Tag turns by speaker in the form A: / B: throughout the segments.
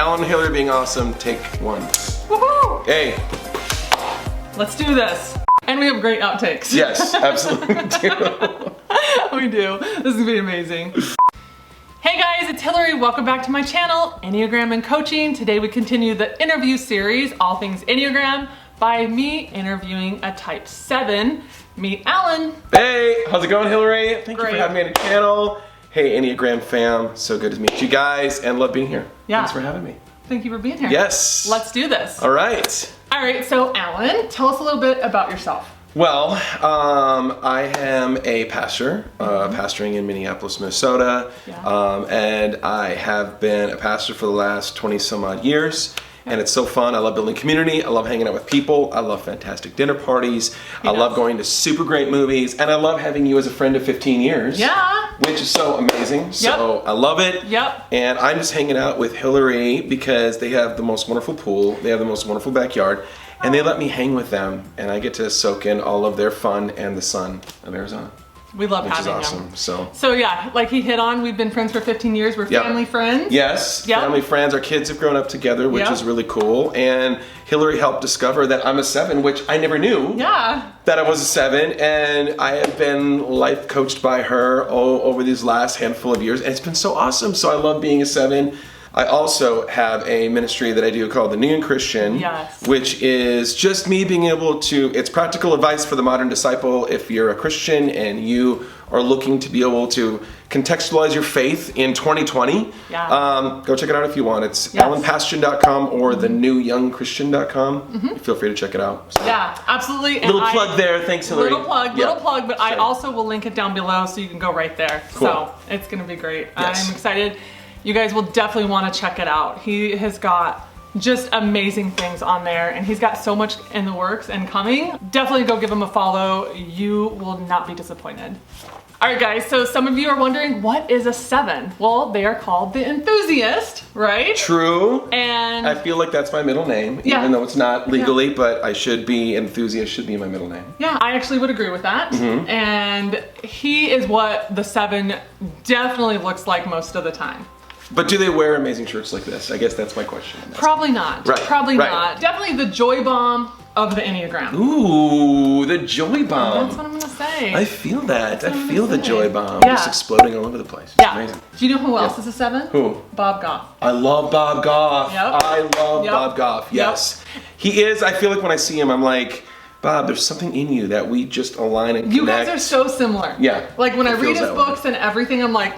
A: Alan and Hillary being awesome, take one.
B: Woohoo!
A: Hey.
B: Let's do this. And we have great outtakes.
A: Yes, absolutely do.
B: We do. This is gonna be amazing. Hey guys, it's Hillary. Welcome back to my channel, Enneagram and Coaching. Today we continue the interview series, All Things Enneagram, by me interviewing a Type 7. Meet Alan.
A: Hey, how's it going, Hillary? Thank you
B: Great.
A: for having me on your channel. Hey, Enneagram fam. So good to meet you guys and love being here.
B: Yeah.
A: Thanks for having me.
B: Thank you for being here.
A: Yes.
B: Let's do this.
A: All right.
B: All right, so Alan, tell us a little bit about yourself.
A: Well, I am a pastor, pastoring in Minneapolis, Minnesota,
B: Yeah.
A: and I have been a pastor for the last 20 some odd years, and it's so fun. I love building community, I love hanging out with people, I love fantastic dinner parties, I love going to super great movies, and I love having you as a friend of 15 years.
B: Yeah.
A: Which is so amazing, so I love it.
B: Yep.
A: And I'm just hanging out with Hillary because they have the most wonderful pool, they have the most wonderful backyard, and they let me hang with them, and I get to soak in all of their fun and the sun of Arizona.
B: We love
A: Which is
B: having
A: awesome.
B: him. So yeah, like he hit on, we've been friends for 15 years. We're family friends.
A: Yes, family friends. Our kids have grown up together, which is really cool. And Hillary helped discover that I'm a 7, which I never knew.
B: Yeah.
A: That I was a 7, and I have been life coached by her over these last handful of years, and it's been so awesome. So I love being a 7. I also have a ministry that I do called the New Young Christian, which is just me being able to, it's practical advice for the modern disciple if you're a Christian and you are looking to be able to contextualize your faith in 2020. Go check it out if you want. It's alanpastian.com or thenewyoungchristian.com. Feel free to check it out. So.
B: Yeah, absolutely.
A: Little plug there. Thanks, Hillary.
B: Little plug, but I also will link it down below so you can go right there.
A: Cool.
B: So it's going to be great.
A: Yes.
B: I'm excited. You guys will definitely want to check it out. He has got just amazing things on there, and he's got so much in the works and coming. Definitely go give him a follow. You will not be disappointed. All right, guys, so some of you are wondering, what is a 7? Well, they are called the Enthusiast, right?
A: True.
B: And
A: I feel like that's my middle name, even though it's not legally, but I should be, Enthusiast should be my middle name.
B: Yeah, I actually would agree with that. And he is what the 7 definitely looks like most of the time.
A: But do they wear amazing shirts like this? I guess that's my question.
B: Probably not.
A: Right.
B: Probably not. Definitely the joy bomb of the Enneagram.
A: Ooh, the joy bomb.
B: That's what I'm gonna say.
A: I feel that. I feel the joy bomb just exploding all over the place. It's amazing.
B: Do you know who else is a 7?
A: Who?
B: Bob Goff.
A: I love Bob Goff.
B: Yep.
A: I love Bob Goff. Yes. He is, I feel like when I see him, I'm like, Bob, there's something in you that we just align and connect.
B: You guys are so similar.
A: Yeah.
B: Like when I read his
A: that
B: books and everything, I'm like,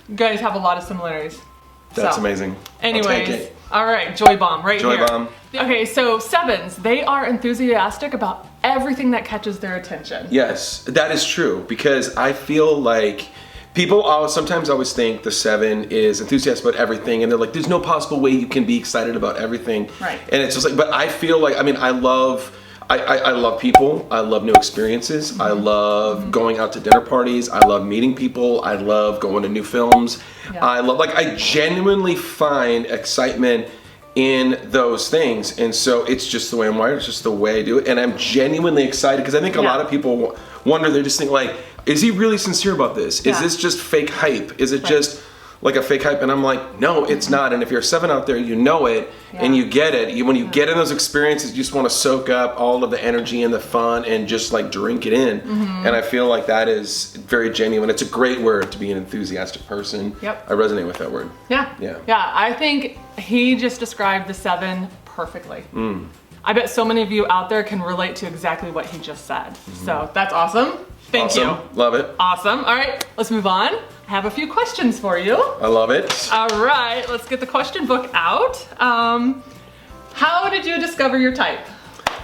B: you guys have a lot of similarities.
A: That's amazing.
B: Anyways, all right, joy bomb right here.
A: Joy bomb.
B: Okay, so 7s, they are enthusiastic about everything that catches their attention.
A: Yes, that is true, because I feel like people sometimes always think the 7 is enthusiastic about everything, and they're like, there's no possible way you can be excited about everything.
B: Right.
A: And it's just like, but I feel like, I mean, I love people, I love new experiences, I love going out to dinner parties, I love meeting people, I love going to new films, I genuinely find excitement in those things, and so it's just the way I'm wired, it's just the way I do it, and I'm genuinely excited, because I think a lot of people wonder, they just think like, is he really sincere about this? Is this just fake hype? Is it just like a fake hype? And I'm like, no, it's not. And if you're a 7 out there, you know it, and you get it. When you get in those experiences, you just want to soak up all of the energy and the fun and just like drink it in. And I feel like that is very genuine. It's a great word to be an enthusiastic person.
B: Yep.
A: I resonate with that word.
B: Yeah. I think he just described the 7 perfectly. I bet so many of you out there can relate to exactly what he just said. So that's awesome. Thank you.
A: Love it.
B: Awesome. All right, let's move on. I have a few questions for you.
A: I love it.
B: All right, let's get the question book out. How did you discover your type?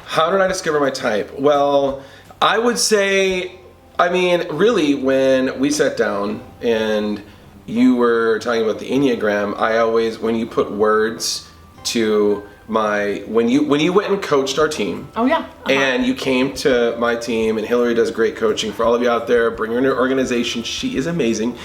A: How did I discover my type? Well, I would say, I mean, really, when we sat down and you were talking about the Enneagram, I always, when you put words to when you went and coached our team.
B: Oh yeah.
A: And you came to my team, and Hillary does great coaching for all of you out there. Bring her in her organization. She is amazing.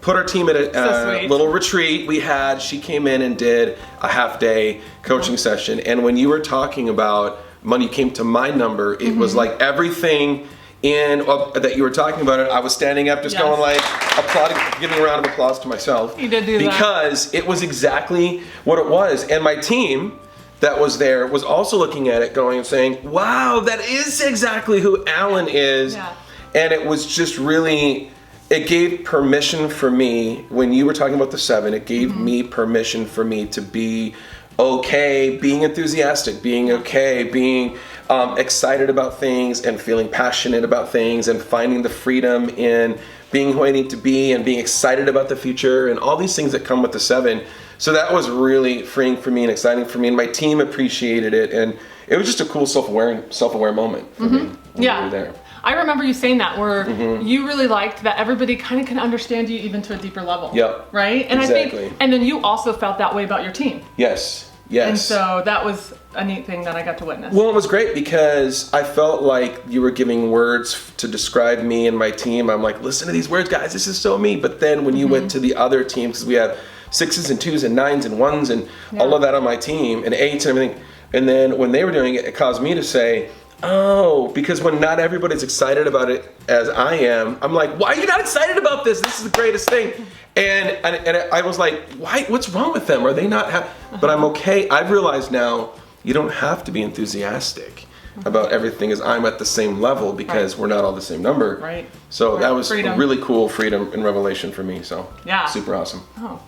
A: Put our team at a little retreat we had. She came in and did a half-day coaching session. And when you were talking about when you came to my number, it was like everything And that you were talking about it, I was standing up just going like, applauding, giving a round of applause to myself.
B: You did do that.
A: Because it was exactly what it was. And my team that was there was also looking at it going and saying, wow, that is exactly who Alan is.
B: Yeah.
A: And it was just really, it gave permission for me, when you were talking about the 7, it gave me permission for me to be okay, being enthusiastic, being okay, being excited about things and feeling passionate about things and finding the freedom in being who I need to be and being excited about the future and all these things that come with the 7. So that was really freeing for me and exciting for me, and my team appreciated it, and it was just a cool self-aware moment for me when we were there.
B: I remember you saying that, where you really liked that everybody kind of can understand you even to a deeper level.
A: Yep.
B: Right? And
A: exactly.
B: I think, and then you also felt that way about your team.
A: Yes. Yes.
B: And so that was a neat thing that I got to witness.
A: Well, it was great because I felt like you were giving words to describe me and my team. I'm like, listen to these words, guys. This is so me. But then when you went to the other teams, because we have 6s and 2s and 9s and 1s and all of that on my team and 8s and everything. And then when they were doing it, it caused me to say, oh, because when not everybody's excited about it as I am, I'm like, why are you not excited about this? This is the greatest thing. And I was like, why? What's wrong with them? Are they not happy? But I'm okay. I've realized now you don't have to be enthusiastic about everything as I'm at the same level, because we're not all the same number.
B: Right.
A: So that was
B: freedom.
A: a really cool freedom and revelation for me. So
B: yeah,
A: super awesome.
B: Oh,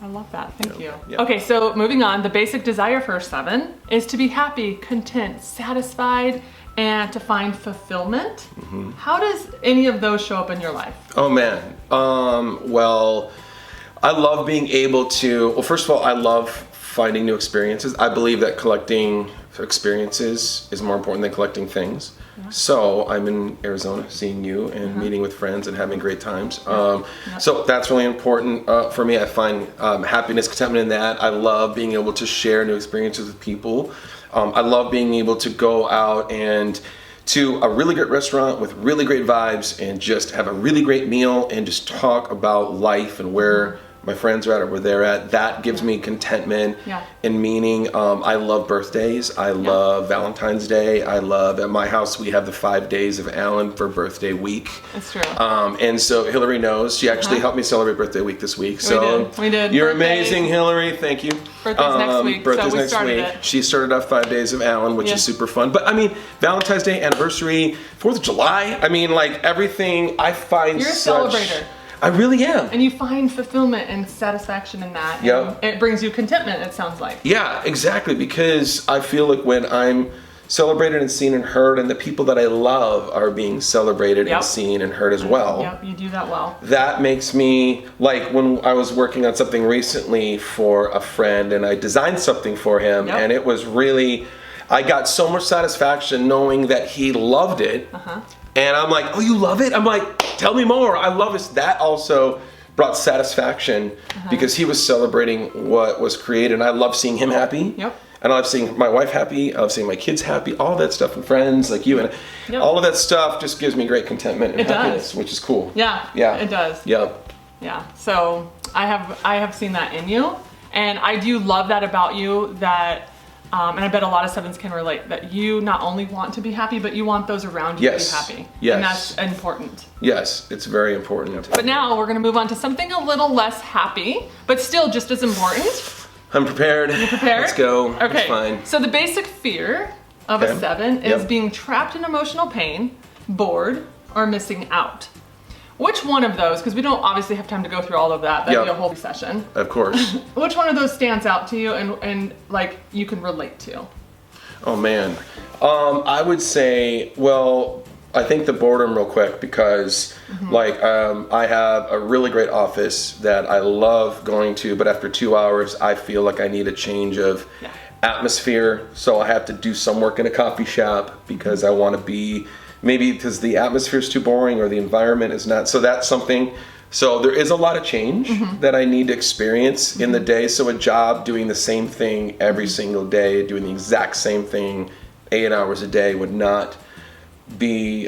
B: I love that. Thank you.
A: Yeah.
B: Okay, so moving on, the basic desire for a 7 is to be happy, content, satisfied, and to find fulfillment. How does any of those show up in your life?
A: Oh man. Well, I love being able to, well, first of all, I love finding new experiences. I believe that collecting experiences is more important than collecting things. So I'm in Arizona seeing you and meeting with friends and having great times. So that's really important for me. I find happiness, contentment in that. I love being able to share new experiences with people. I love being able to go out and to a really great restaurant with really great vibes and just have a really great meal and just talk about life and where my friends are at or where they're at. That gives me contentment and meaning. I love birthdays. I love Valentine's Day. I love, at my house, we have the 5 days of Alan for birthday week.
B: That's true.
A: And so Hillary knows. She actually helped me celebrate birthday week this week. So
B: we did.
A: You're
B: Birthdays.
A: Amazing, Hillary. Thank you.
B: Birthday's next week.
A: Birthday's
B: so we
A: next
B: started
A: week.
B: it.
A: She started off 5 days of Alan, which is super fun. But I mean, Valentine's Day, anniversary, 4th of July. I mean, like everything I find
B: You're a
A: such...
B: celebrator.
A: I really am.
B: And you find fulfillment and satisfaction in that.
A: Yep.
B: And it brings you contentment, it sounds like.
A: Yeah, exactly. Because I feel like when I'm celebrated and seen and heard, and the people that I love are being celebrated and seen and heard as well.
B: Yep, you do that well.
A: That makes me, like when I was working on something recently for a friend and I designed something for him, and it was really, I got so much satisfaction knowing that he loved it. And I'm like, oh, you love it? I'm like, tell me more. I love this. That also brought satisfaction because he was celebrating what was created. And I love seeing him happy. And I love seeing my wife happy. I love seeing my kids happy. All that stuff, and friends like you. And all of that stuff just gives me great contentment and happiness, which is cool.
B: Yeah, it does. Yeah. So I have seen that in you. And I do love that about you, that and I bet a lot of 7s can relate, that you not only want to be happy, but you want those around you to be happy. And that's important.
A: Yes, it's very important.
B: But now we're going to move on to something a little less happy, but still just as important.
A: I'm prepared.
B: You prepared?
A: Let's go.
B: Okay.
A: It's fine.
B: So the basic fear of a 7 is being trapped in emotional pain, bored, or missing out. Which one of those, because we don't obviously have time to go through all of that, that'd be a whole session.
A: Of course.
B: Which one of those stands out to you and like you can relate to?
A: Oh man. I would say, well, I think the boredom real quick, because like I have a really great office that I love going to, but after 2 hours I feel like I need a change of atmosphere. So I have to do some work in a coffee shop because I want to be, maybe because the atmosphere is too boring or the environment is not. So that's something. So there is a lot of change that I need to experience in the day. So a job doing the same thing every single day, doing the exact same thing 8 hours a day would not be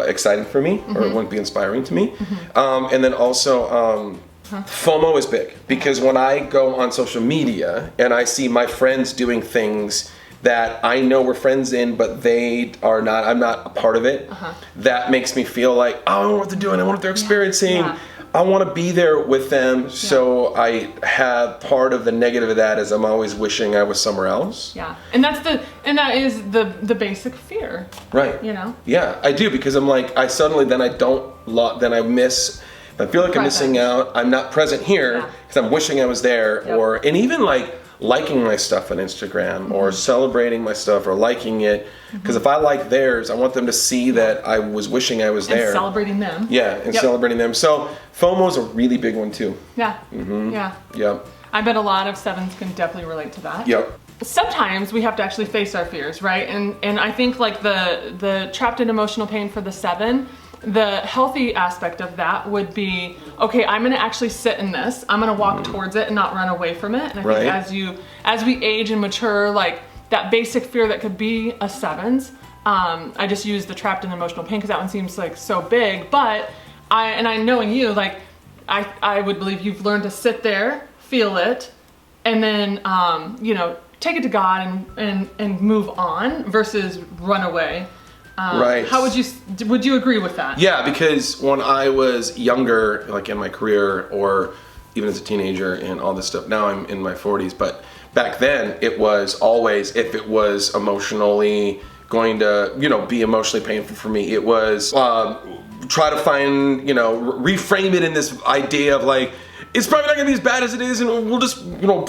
A: exciting for me, or it wouldn't be inspiring to me. And then also FOMO is big, because when I go on social media and I see my friends doing things that I know we're friends in, but they are not, I'm not a part of it. That makes me feel like, oh, I know what they're doing, I know what they're experiencing.
B: Yeah.
A: I want to be there with them, so I have part of the negative of that is I'm always wishing I was somewhere else.
B: Yeah, and that is the basic fear.
A: Right.
B: You know.
A: Yeah, I do, because I'm like, I suddenly then I miss. I feel like I'm missing out. I'm not present here because I'm wishing I was there, and even like liking my stuff on Instagram or celebrating my stuff or liking it. Because if I like theirs, I want them to see that I was wishing I was there.
B: And celebrating them.
A: Yeah, and celebrating them. So FOMO is a really big one too.
B: Yeah. Yeah.
A: Yep.
B: I bet a lot of 7s can definitely relate to that.
A: Yep.
B: Sometimes we have to actually face our fears, right? And I think like the trapped in emotional pain for the 7, the healthy aspect of that would be, okay, I'm gonna actually sit in this. I'm gonna walk towards it and not run away from it. And I think as we age and mature, like that basic fear that could be a 7's, I just use the trapped in emotional pain because that one seems like so big, but I knowing you, like I would believe you've learned to sit there, feel it, and then, you know, take it to God and move on versus run away.
A: Right.
B: How would you agree with that?
A: Yeah, because when I was younger, like in my career or even as a teenager and all this stuff, now I'm in my 40s, but back then it was always, if it was emotionally going to, you know, be emotionally painful for me, it was try to find, you know, reframe it in this idea of like, it's probably not gonna be as bad as it is, and we'll just, you know,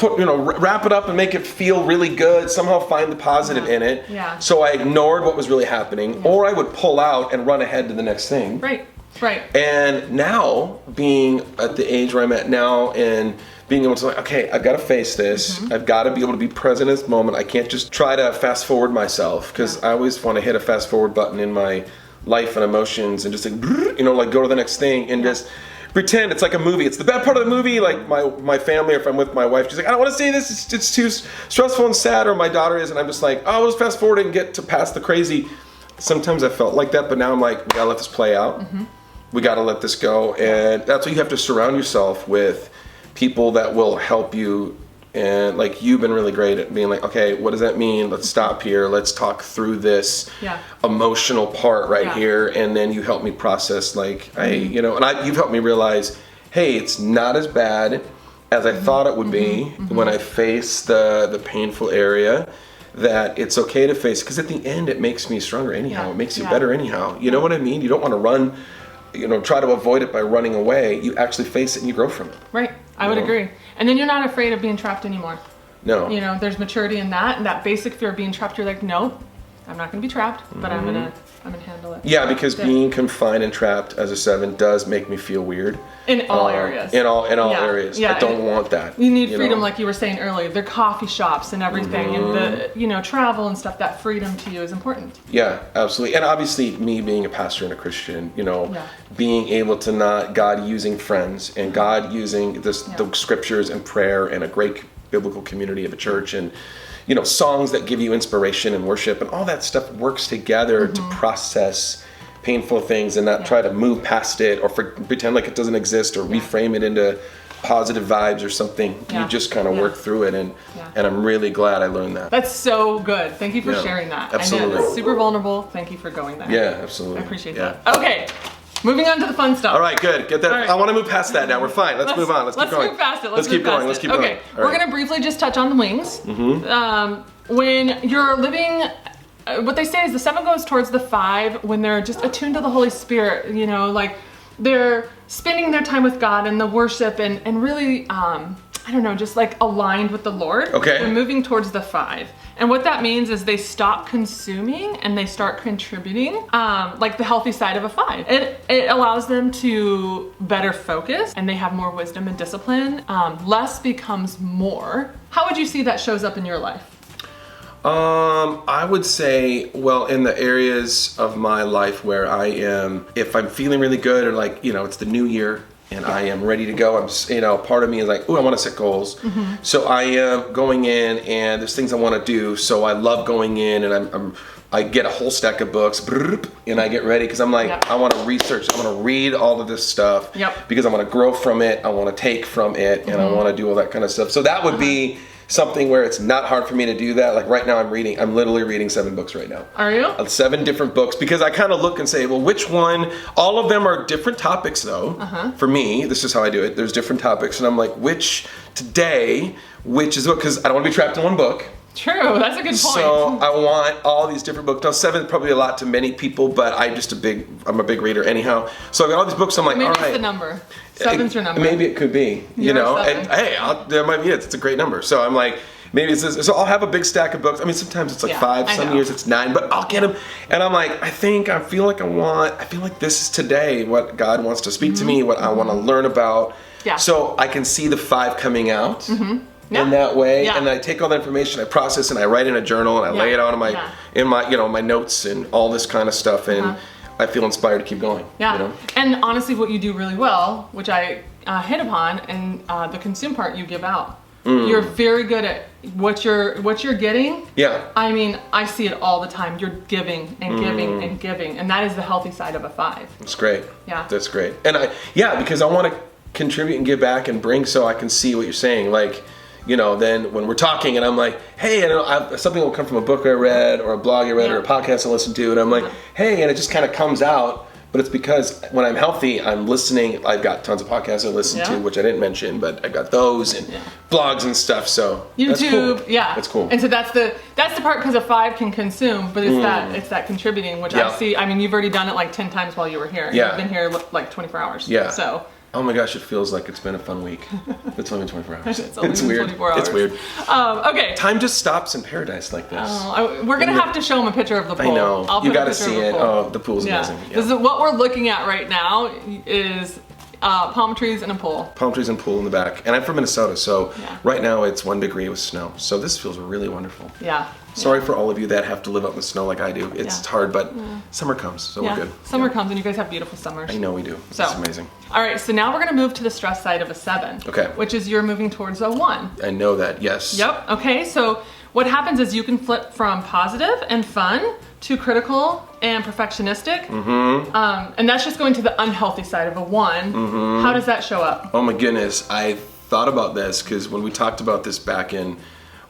A: wrap it up and make it feel really good. Somehow find the positive in it.
B: Yeah.
A: So I ignored what was really happening, or I would pull out and run ahead to the next thing.
B: Right. Right.
A: And now, being at the age where I'm at now, and being able to like, okay, I've got to face this. I've got to be able to be present in this moment. I can't just try to fast forward myself, because I always want to hit a fast forward button in my life and emotions, and just like, you know, like go to the next thing and just pretend it's like a movie. It's the bad part of the movie. Like my family, or if I'm with my wife, she's like, I don't want to see this. It's too stressful and sad. Or my daughter is, and I'm just like, oh, let's fast forward and get to past the crazy. Sometimes I felt like that, but now I'm like, we gotta let this play out. We gotta let this go, and that's what you have to surround yourself with, people that will help you. And like, you've been really great at being like, okay, what does that mean? Let's stop here. Let's talk through this emotional part here. And then you help me process, like, you know, and you've helped me realize, hey, it's not as bad as I thought it would be when I face the painful area, that it's okay to face, because at the end it makes me stronger anyhow. It makes you better anyhow. You know what I mean? You don't want to run, you know, try to avoid it by running away. You actually face it and you grow from it. Right.
B: I would agree. And then you're not afraid of being trapped anymore.
A: No.
B: You know, there's maturity in that, and that basic fear of being trapped, you're like, no, I'm not gonna be trapped, but I'm gonna handle it.
A: Yeah, because being confined and trapped as a 7 does make me feel weird.
B: In all areas.
A: In all areas.
B: Yeah,
A: I don't want that.
B: You need freedom, like you were saying earlier. Their coffee shops and everything, and the, you know, travel and stuff. That freedom to you is important.
A: Yeah, absolutely. And obviously, me being a pastor and a Christian, you know, being able to God using friends, and God using the scriptures and prayer, and a great biblical community of a church, and, you know, songs that give you inspiration and worship, and all that stuff works together to process painful things and not try to move past it, or pretend like it doesn't exist, or reframe it into positive vibes or something. You just kind of work through it, and I'm really glad I learned that.
B: That's so good. Thank you for sharing that.
A: Absolutely.
B: I know it's super vulnerable. Thank you for going there.
A: Yeah, absolutely.
B: I appreciate that. Okay. Moving on to the fun stuff.
A: All right, good. Get that.
B: Right.
A: I want to move past that now. We're fine. Let's move on. Let's keep going.
B: Move past it.
A: Let's keep going. Let's keep going.
B: Okay, we're going to briefly just touch on the wings. When you're living, what they say is the 7 goes towards the 5 when they're just attuned to the Holy Spirit, you know, like they're spending their time with God and the worship, and really, I don't know, just like aligned with the Lord.
A: Okay.
B: They're moving towards the 5. And what that means is they stop consuming and they start contributing, like the healthy side of a 5. It allows them to better focus, and they have more wisdom and discipline. Less becomes more. How would you see that shows up in your life?
A: I would say, well, in the areas of my life where I am, if I'm feeling really good, or like, you know, it's the new year, and I am ready to go. I'm, you know, part of me is like, oh, I want to set goals. So I am going in, and there's things I want to do. So I love going in, and I get a whole stack of books, and I get ready, because I'm like, I want to research. I want to read all of this stuff, because I want to grow from it. I want to take from it, and I want to do all that kind of stuff. So that would be something where it's not hard for me to do that. Like right now I'm literally reading 7 books right now.
B: Are you?
A: 7 different books, because I kind of look and say, well, which one, all of them are different topics though. For me, this is how I do it. There's different topics, and I'm like, which is what, because I don't want to be trapped in one book.
B: True, that's a good point.
A: So I want all these different books. Now 7 is probably a lot to many people, but I'm a big reader anyhow. So I've got all these books, I'm like,
B: maybe
A: all right.
B: it's the number. 7's your number.
A: Maybe it could be, you know, and hey, there might be it's a great number. So I'm like, maybe it's this. So I'll have a big stack of books. I mean, sometimes it's like 5, some years it's 9, but I'll get them. And I'm like, I feel like this is today what God wants to speak to me, what I want to learn about.
B: Yeah.
A: So I can see the 5 coming out. In that way, and then I take all the information, I process, and I write in a journal, and I lay it out in my my notes and all this kind of stuff, and I feel inspired to keep going.
B: Yeah,
A: you know?
B: And honestly, what you do really well, which I hit upon, and the consume part you give out. You're very good at what you're getting.
A: Yeah.
B: I mean, I see it all the time. You're giving and giving and giving, and that is the healthy side of a 5.
A: That's great.
B: Yeah.
A: That's great. And because I want to contribute and give back and bring, so I can see what you're saying, like. You know, then when we're talking and I'm like, hey, something will come from a book I read or a blog I read or a podcast I listened to, and I'm like, hey, and it just kind of comes out. But it's because when I'm healthy, I'm listening. I've got tons of podcasts I listen to, which I didn't mention, but I've got those and blogs and stuff. So
B: YouTube,
A: that's cool.
B: That's
A: cool.
B: And so that's the part, because a 5 can consume, but it's that contributing, which I see. I mean, you've already done it like 10 times while you were here.
A: Yeah.
B: You've been here like 24 hours.
A: Yeah.
B: So.
A: Oh my gosh, it feels like it's been a fun week. It's only been 24 hours.
B: It's only been
A: weird.
B: 24 hours.
A: It's weird.
B: Okay.
A: Time just stops in paradise like this.
B: We're going to have to show them a picture of the pool.
A: I know.
B: I'll
A: you
B: got
A: to see it. Oh, the pool's amazing. Yeah.
B: This is what we're looking at right now is palm trees and a pool.
A: Palm trees and pool in the back. And I'm from Minnesota, so right now it's 1 degree with snow. So this feels really wonderful.
B: Yeah.
A: Sorry for all of you that have to live out in the snow like I do. It's hard, but summer comes, so we're good.
B: Summer comes, and you guys have beautiful summers.
A: I know we do.
B: So,
A: it's amazing.
B: All right, so now we're going to move to the stress side of a 7.
A: Okay.
B: Which is you're moving towards a 1.
A: I know that, yes.
B: Yep, okay, so what happens is you can flip from positive and fun to critical and perfectionistic. And that's just going to the unhealthy side of a 1. How does that show up?
A: Oh my goodness, I thought about this because when we talked about this back in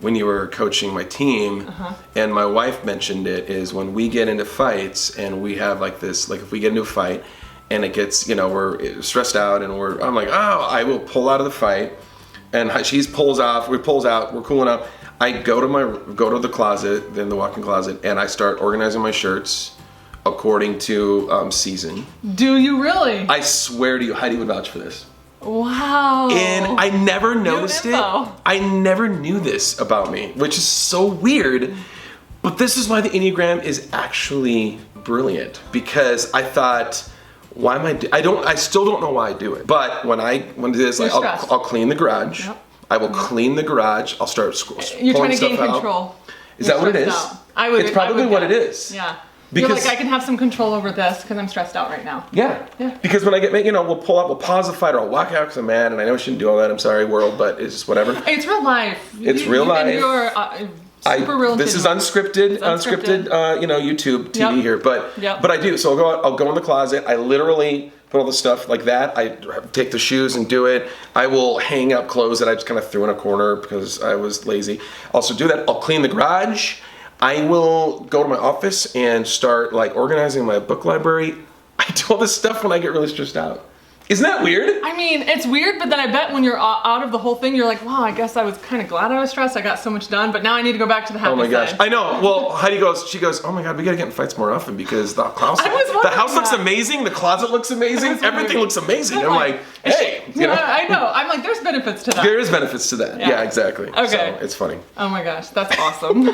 A: when you were coaching my team, and my wife mentioned it, is when we get into fights and we have like this, like if we get into a fight and it gets, you know, we're stressed out and I'm like, oh, I will pull out of the fight, and she pulls out, we're cooling up. I go to the closet, then the walk-in closet, and I start organizing my shirts according to season.
B: Do you really?
A: I swear to you, Heidi would vouch for this.
B: Wow.
A: And I never noticed it. I never knew this about me, which is so weird. But this is why the Enneagram is actually brilliant, because I thought, why am I still don't know why I do it. But when I do this, like, I'll clean the garage. I will clean the garage. I'll start
B: You're trying to gain
A: out.
B: control.
A: Is that what it is? It's probably what it is.
B: Yeah.
A: Because,
B: you're like, I can have some control over this because I'm stressed out right now.
A: Yeah. Because when I get, we'll pull up, we'll pause the fight, or I'll walk out because I'm mad, and I know I shouldn't do all that. I'm sorry, world, but it's just whatever.
B: It's real life.
A: It's real life.
B: And you're super real.
A: This is unscripted, YouTube TV here, but I do. So I'll go in the closet. I literally put all the stuff like that. I take the shoes and do it. I will hang up clothes that I just kind of threw in a corner because I was lazy. Also do that. I'll clean the garage. I will go to my office and start like organizing my book library. I do all this stuff when I get really stressed out. Isn't that weird?
B: I mean, it's weird, but then I bet when you're out of the whole thing, you're like, wow, I guess I was kind of glad I was stressed. I got so much done, but now I need to go back to the happy side.
A: Oh my gosh, I know. Well, Heidi goes, oh my God, we gotta get in fights more often because the house looks amazing, the closet looks amazing, everything looks amazing. I'm like, hey,
B: I know. I'm like, there's benefits to that.
A: There is benefits to that. Yeah, exactly.
B: Okay.
A: So it's funny.
B: Oh my gosh, that's awesome.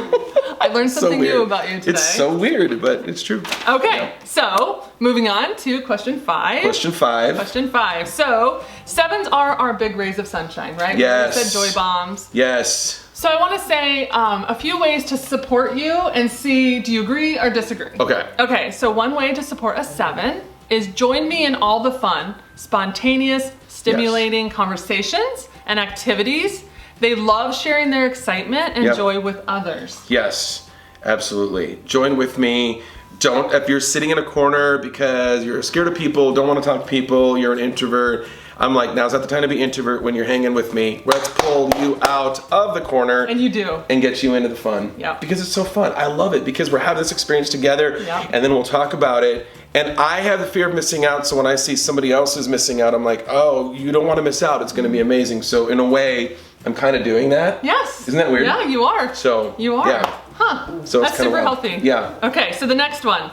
B: I learned something new about you today.
A: It's so weird, but it's true.
B: Okay, so moving on to question 5.
A: Question 5.
B: So 7s are our big rays of sunshine, right?
A: Yes.
B: We said joy bombs.
A: Yes.
B: So I want to say a few ways to support you and see, do you agree or disagree?
A: Okay.
B: Okay, so one way to support a 7 is join me in all the fun, spontaneous, stimulating conversations and activities. They love sharing their excitement and joy with others.
A: Yes, absolutely. Join with me. If you're sitting in a corner because you're scared of people, don't want to talk to people, you're an introvert, I'm like, now's not the time to be introvert when you're hanging with me. Let's pull you out of the corner.
B: And you do.
A: And get you into the fun.
B: Yep.
A: Because it's so fun. I love it because we're having this experience together.
B: Yep.
A: And then we'll talk about it. And I have the fear of missing out. So when I see somebody else is missing out, I'm like, oh, you don't want to miss out. It's going to be amazing. So in a way, I'm kind of doing that.
B: Yes.
A: Isn't that weird?
B: Yeah, you are.
A: So
B: you are.
A: Yeah.
B: Huh.
A: So
B: that's super healthy.
A: Yeah.
B: Okay, so the next one.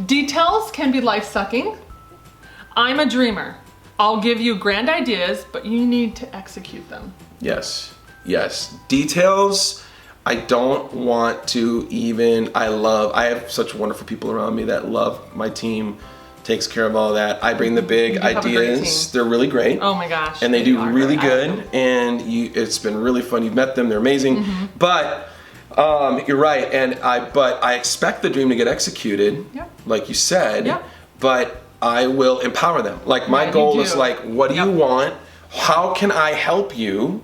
B: Details can be life-sucking. I'm a dreamer. I'll give you grand ideas, but you need to execute them.
A: Yes. Yes. Details, I don't want to even, I have such wonderful people around me that love my team, takes care of all that. I bring the big ideas. They're really great.
B: Oh my gosh.
A: And they do really good. And it's been really fun. You've met them. They're amazing. But you're right. But I expect the dream to get executed, like you said, but I will empower them. Like my goal is like, what do you want? How can I help you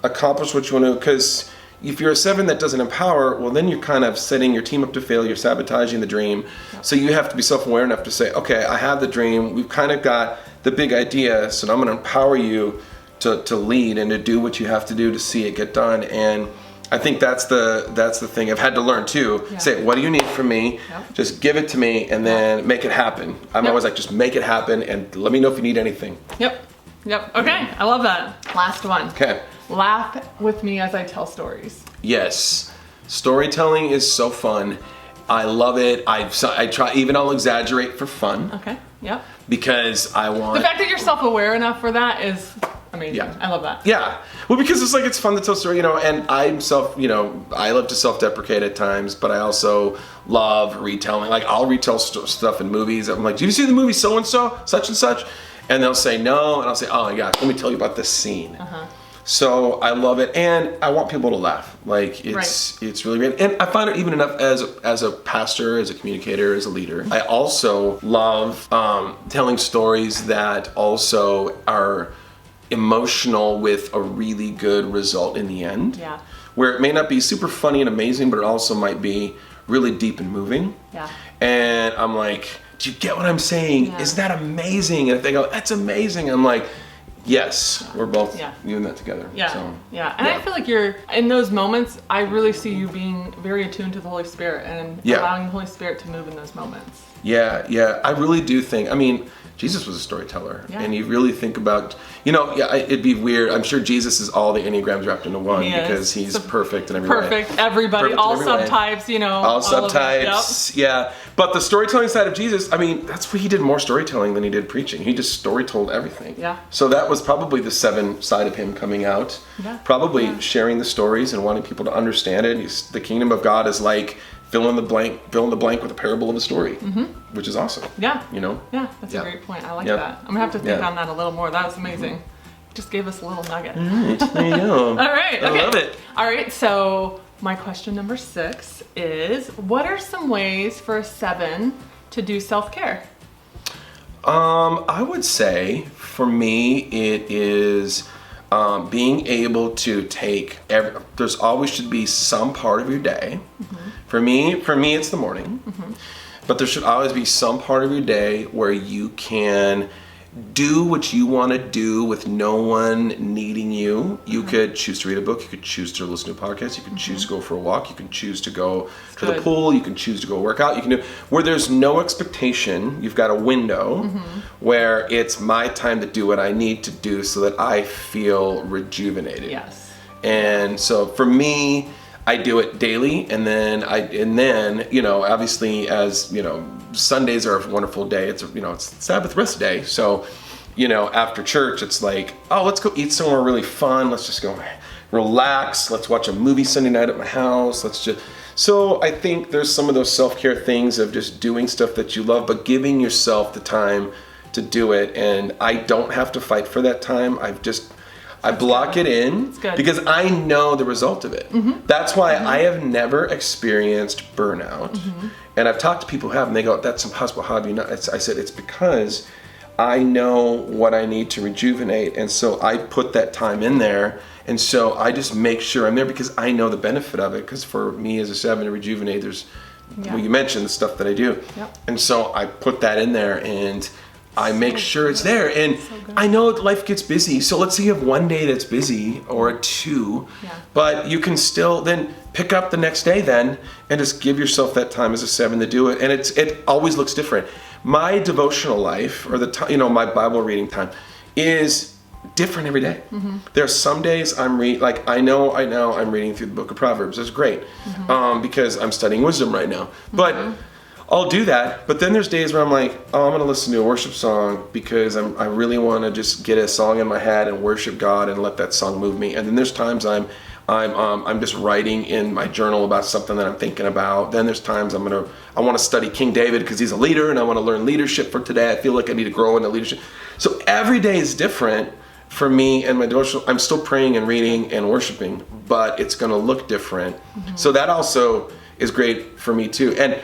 A: accomplish what you want to? Because if you're a 7 that doesn't empower, well, then you're kind of setting your team up to fail. You're sabotaging the dream. So you have to be self-aware enough to say, okay, I have the dream. We've kind of got the big idea. So I'm going to empower you to lead and to do what you have to do to see it get done. And I think that's the thing I've had to learn too. Say, what do you need from me? Just give it to me and then make it happen. I'm always like, just make it happen and let me know if you need anything.
B: Yep. Okay, I love that. Last one.
A: Okay.
B: Laugh with me as I tell stories.
A: Yes. Storytelling is so fun. I love it. I try, even I'll exaggerate for fun. Okay. Yep. Because I want...
B: The fact that you're self-aware enough for that is amazing. Yeah. I love that.
A: Yeah. Well, because it's fun to tell story, and I love to self-deprecate at times, but I also love retelling. Like, I'll retell stuff in movies. I'm like, did you see the movie so-and-so, such and such? And they'll say no, and I'll say, oh yeah, let me tell you about this scene. So I love it, and I want people to laugh. Like, it's really great. And I find it even enough as a pastor, as a communicator, as a leader. I also love telling stories that also are emotional with a really good result in the end. Yeah. Where it may not be super funny and amazing, but it also might be really deep and moving. Yeah. And I'm like, do you get what I'm saying? Yeah. Isn't that amazing? And if they go, that's amazing, I'm like, yes, we're both doing that together. Yeah, so,
B: And I feel like you're, in those moments, I really see you being very attuned to the Holy Spirit and allowing the Holy Spirit to move in those moments. Yeah, I really do think, Jesus was a storyteller, and you really think about, it'd be weird. I'm sure Jesus is all the Enneagrams wrapped into one because he's perfect in every way. Perfect, everybody, all subtypes,
A: all subtypes, yeah. But the storytelling side of Jesus, that's where he did more storytelling than he did preaching. He just storytold everything. Yeah. So that was probably the 7 side of him coming out. Yeah. Probably sharing the stories and wanting people to understand it. The kingdom of God is like fill in the blank with a parable of a story, which is awesome. Yeah.
B: Yeah, that's a great point. I like that. I'm gonna have to think on that a little more. That was amazing. Just gave us a little nugget.
A: All right, there you go.
B: All right, okay.
A: I love it.
B: All right, so my question number 6 is, what are some ways for a 7 to do self-care?
A: I would say for me it is being able to take there's always should be some part of your day. For me it's the morning. But there should always be some part of your day where you can do what you want to do with no one needing you. You could choose to read a book, you could choose to listen to a podcast, you can choose to go for a walk, you can choose to go to the pool, you can choose to go work out, you can do where there's no expectation. You've got a window where it's my time to do what I need to do so that I feel rejuvenated. Yes. And so for me, I do it daily, and then obviously, as Sundays are a wonderful day. It's Sabbath rest day, so after church, it's like, oh, let's go eat somewhere really fun. Let's just go relax. Let's watch a movie Sunday night at my house. So I think there's some of those self-care things of just doing stuff that you love, but giving yourself the time to do it. And I don't have to fight for that time. I block it in because I know the result of it. That's why I have never experienced burnout. And I've talked to people who have, and they go, that's impossible. How have you not? I said, it's because I know what I need to rejuvenate. And so I put that time in there. And so I just make sure I'm there because I know the benefit of it. Because for me as a 7 to rejuvenate, there's, well, you mentioned the stuff that I do. And so I put that in there, and I make sure it's there. And I know life gets busy. So let's say you have one day that's busy or two, but you can still then pick up the next day then and just give yourself that time as a 7 to do it. And it always looks different. My devotional life or my Bible reading time is different every day. There are some days I'm I know I'm reading through the book of Proverbs. It's great because I'm studying wisdom right now. But I'll do that, but then there's days where I'm like, oh, I'm going to listen to a worship song because I really want to just get a song in my head and worship God and let that song move me. And then there's times I'm just writing in my journal about something that I'm thinking about. Then there's times I want to study King David because he's a leader and I want to learn leadership for today. I feel like I need to grow into leadership. So every day is different for me and my devotional. I'm still praying and reading and worshiping, but it's going to look different. So that also is great for me too. And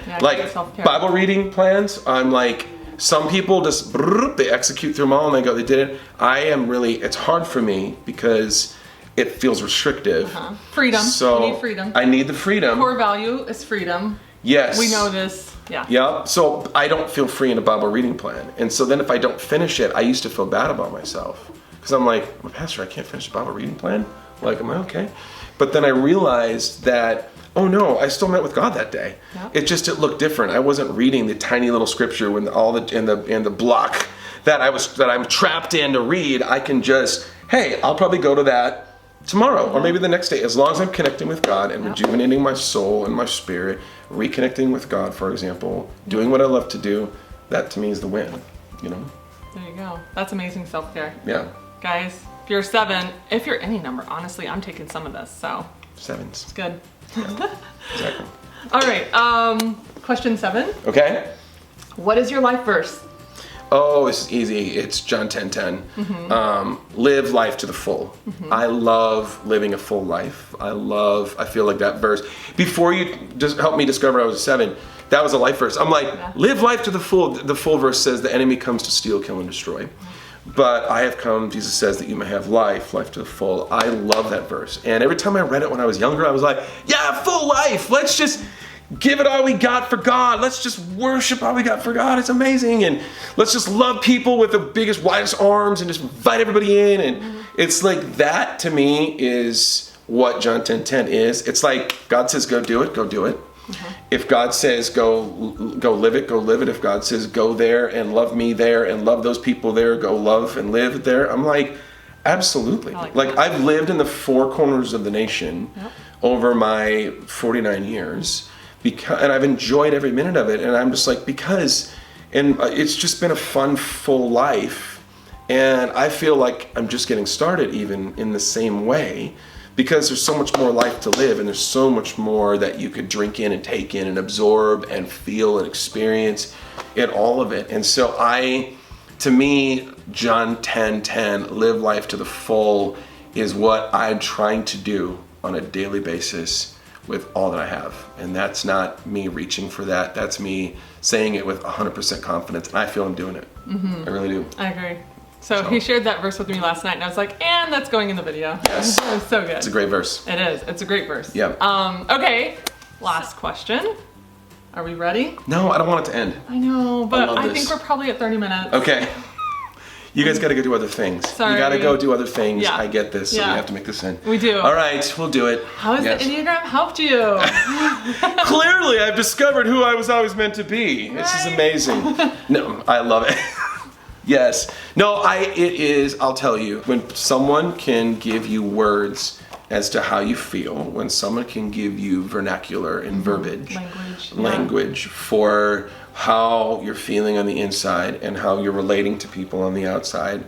A: Bible reading plans, I'm like, some people just, they execute through them all and they did it. It's hard for me because it feels restrictive.
B: Freedom.
A: So
B: you need freedom.
A: I need the freedom.
B: Core value is freedom.
A: Yes.
B: We know this. Yeah.
A: Yeah. So I don't feel free in a Bible reading plan. And so then if I don't finish it, I used to feel bad about myself. Because I'm like, I'm a pastor, I can't finish a Bible reading plan? Like, am I okay? But then I realized that, oh no, I still met with God that day. Yep. It looked different. I wasn't reading the tiny little scripture when in the block that I'm trapped in to read. I can just, hey, I'll probably go to that tomorrow or maybe the next day, as long as I'm connecting with God and rejuvenating my soul and my spirit, reconnecting with God, for example, doing what I love to do. That to me is the win. There
B: you go. That's amazing self-care.
A: Yeah.
B: Guys, if you're a 7, if you're any number, honestly, I'm taking some of this, so.
A: 7s.
B: It's good.
A: Yeah, exactly.
B: All right, question 7.
A: Okay.
B: What is your life verse?
A: Oh, this is easy. It's John 10:10. Live life to the full. I love living a full life. I feel like that verse. Before you just helped me discover I was a 7, that was a life verse. I'm like, live life to the full. The full verse says the enemy comes to steal, kill, and destroy. But I have come, Jesus says, that you may have life to the full. I love that verse. And every time I read it when I was younger, I was like, yeah, full life. Let's just give it all we got for God. Let's just worship all we got for God. It's amazing. And let's just love people with the biggest, widest arms and just invite everybody in. And it's like that to me is what John 10:10 is. It's like God says, go do it, go do it. If God says go live it, go live it. If God says go there and love me there and love those people there, go love and live there. I'm like, absolutely. Like I've lived in the 4 corners of the nation over my 49 years and I've enjoyed every minute of it. And I'm just like, and it's just been a fun, full life. And I feel like I'm just getting started even in the same way. Because there's so much more life to live and there's so much more that you could drink in and take in and absorb and feel and experience in all of it. And so to me, John 10:10, live life to the full is what I'm trying to do on a daily basis with all that I have. And that's not me reaching for that. That's me saying it with 100% confidence. And I feel I'm doing it. I really do.
B: I agree. So he shared that verse with me last night and I was like, and that's going in the video.
A: Yes.
B: It was so good.
A: It's a great verse.
B: It is. It's a great verse.
A: Yeah.
B: Okay. Last question. Are we ready?
A: No, I don't want it to end.
B: I know, but I think we're probably at 30 minutes.
A: Okay. You guys got to go do other things.
B: Sorry.
A: You got to go do other things.
B: Yeah.
A: I get this, so we have to make this in.
B: We do.
A: All right, we'll do it.
B: How has the Enneagram helped you?
A: Clearly, I've discovered who I was always meant to be. Right. This is amazing. No, I love it. Yes. No, I'll tell you, when someone can give you words as to how you feel, when someone can give you vernacular and verbiage, language for how you're feeling on the inside and how you're relating to people on the outside,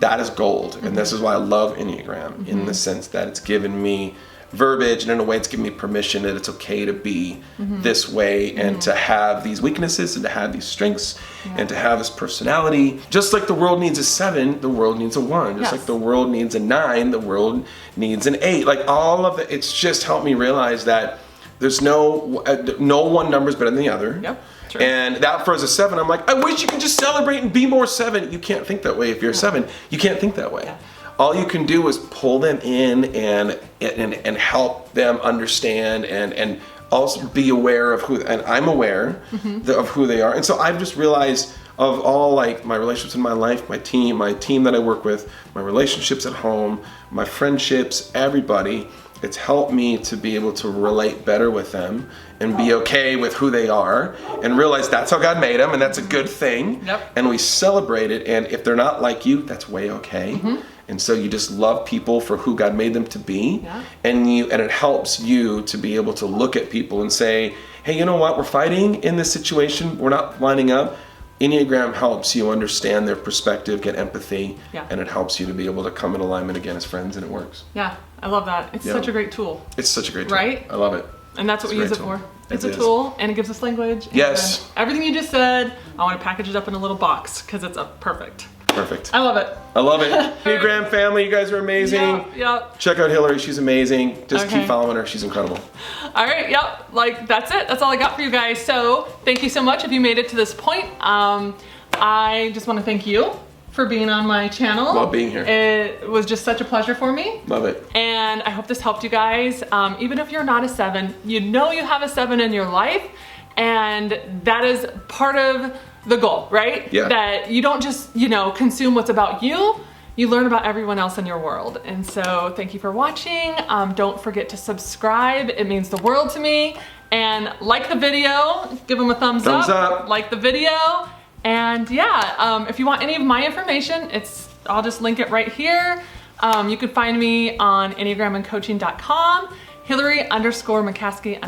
A: that is gold. And this is why I love Enneagram, in the sense that it's given me verbiage, and in a way it's given me permission that it's okay to be this way and to have these weaknesses and to have these strengths and to have this personality. Just like the world needs a 7, the world needs a 1. Just like the world needs a 9, the world needs an 8. Like all of it, it's just helped me realize that there's no one number is better than the other.
B: Yep. True.
A: And that for as a 7, I'm like, I wish you could just celebrate and be more 7. You can't think that way if you're a 7. You can't think that way. Yeah. All you can do is pull them in and help them understand and also be aware of who, and I'm aware of who they are. And so I've just realized of all like my relationships in my life, my team that I work with, my relationships at home, my friendships, everybody, it's helped me to be able to relate better with them and be okay with who they are and realize that's how God made them and that's a good thing.
B: Yep.
A: And we celebrate it, and if they're not like you, that's way okay. And so you just love people for who God made them to be.
B: Yeah.
A: And it helps you to be able to look at people and say, hey, you know what, we're fighting in this situation, we're not lining up. Enneagram helps you understand their perspective, get empathy, and it helps you to be able to come in alignment again as friends, and it works.
B: Yeah, I love that. It's such a great tool.
A: It's such a great tool.
B: Right?
A: I love it.
B: And that's what we use it for. It's a tool, and it gives us language. And
A: Yes.
B: everything you just said, I want to package it up in a little box because it's perfect.
A: Perfect.
B: I love it.
A: I love it. Enneagram family, you guys are amazing.
B: Yep.
A: Check out Hillary, she's amazing. Just
B: Okay.
A: keep following her, she's incredible.
B: All right, yep. Like, that's it. That's all I got for you guys. So, thank you so much if you made it to this point. I just want to thank you for being on my channel.
A: Love being here.
B: It was just such a pleasure for me.
A: Love it.
B: And I hope this helped you guys. Even if you're not a 7, you know you have a 7 in your life, and that is part of the goal, right?
A: Yeah.
B: That you don't just, consume what's about you. You learn about everyone else in your world. And so thank you for watching. Don't forget to subscribe. It means the world to me. And like the video, give them a thumbs up. Like the video. And yeah, if you want any of my information, I'll just link it right here. You can find me on EnneagramandCoaching.com, Hillary_McCaskey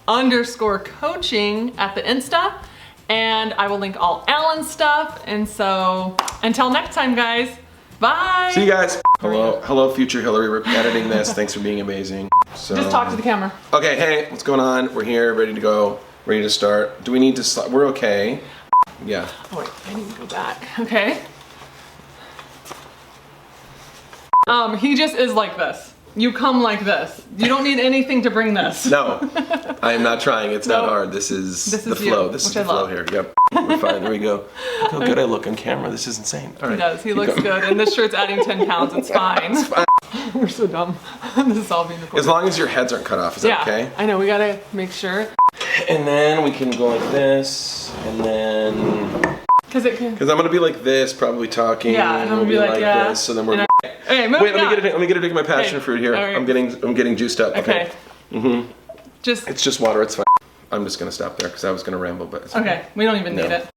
B: _ coaching at the Insta. And I will link all Alan's stuff. And so until next time, guys, bye.
A: See you guys. Hello, future Hillary. We're editing this. Thanks for being amazing. So,
B: just talk to the camera.
A: Okay, hey, what's going on? We're here, ready to go, ready to start. Do we need to we're okay. Yeah.
B: Oh wait, I need to go back. Okay. He just is like this. You come like this. You don't need anything to bring this.
A: No, I am not trying. It's not hard. This is the flow.
B: You,
A: this is the flow here. Yep. We're fine. There we go. Look how good I look on camera. This is insane. All right.
B: He does. He looks good. And this shirt's adding 10 pounds. It's fine.
A: It's fine.
B: We're so dumb. This is all being recorded.
A: As long as your heads aren't cut off. Is that okay?
B: I know. We gotta make sure.
A: And then we can go like this, and then because I'm gonna be like this, probably talking.
B: Yeah, and I'm gonna be like
A: this. So then we're.
B: Okay,
A: wait, let me get a drink of my passion fruit here.
B: Right.
A: I'm getting juiced up. Okay.
B: It's
A: just water. It's fine. I'm just gonna stop there because I was gonna ramble, but it's
B: okay. We don't even need it.